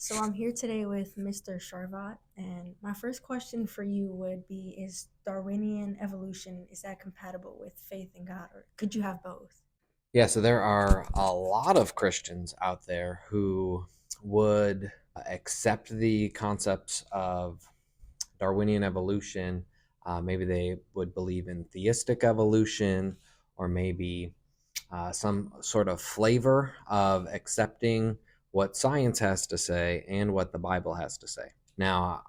So I'm here today with Mr. Charvat, and my first question for you would be: Is Darwinian evolution compatible with faith in God, or could you have both? Yeah, so there are a lot of Christians out there who would accept the concepts of Darwinian evolution. Maybe they would believe in theistic evolution, or maybe some sort of flavor of accepting what science has to say and what the Bible has to say. Now,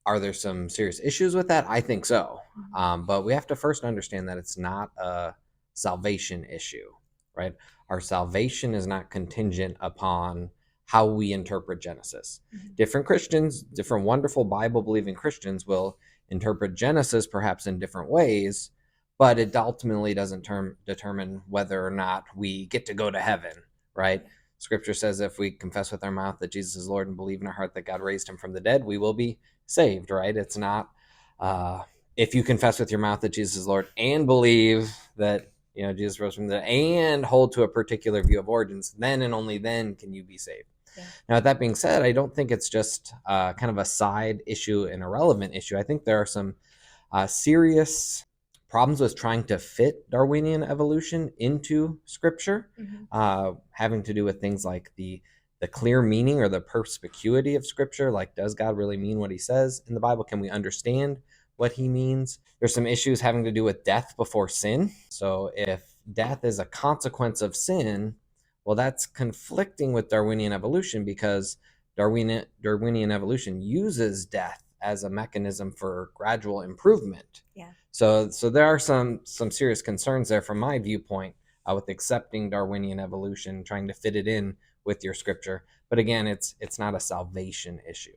are there some serious issues with that? I think so. Mhm. But we have to first understand that it's not a salvation issue, right? Our salvation is not contingent upon how we interpret Genesis. Mhm. Different Christians, different wonderful Bible believing Christians will interpret Genesis perhaps in different ways, but it ultimately doesn't determine whether or not we get to go to heaven, right? Scripture says if we confess with our mouth that Jesus is Lord and believe in our heart that God raised him from the dead, we will be saved, right? It's not if you confess with your mouth that Jesus is Lord and believe that Jesus rose from the dead and hold to a particular view of origins, then and only then can you be saved. Yeah. Now, with that being said, I don't think it's just kind of a side issue, an irrelevant issue. I think there are some serious problems with trying to fit Darwinian evolution into Scripture, Mhm. having to do with things like the clear meaning or the perspicuity of Scripture. Like, does God really mean what He says in the Bible? Can we understand what He means? There's some issues having to do with death before sin. So, if death is a consequence of sin, well, that's conflicting with Darwinian evolution because Darwinian evolution uses death as a mechanism for gradual improvement. Yeah. So there are some serious concerns there from my viewpoint with accepting Darwinian evolution, trying to fit it in with your scripture. But again, it's not a salvation issue.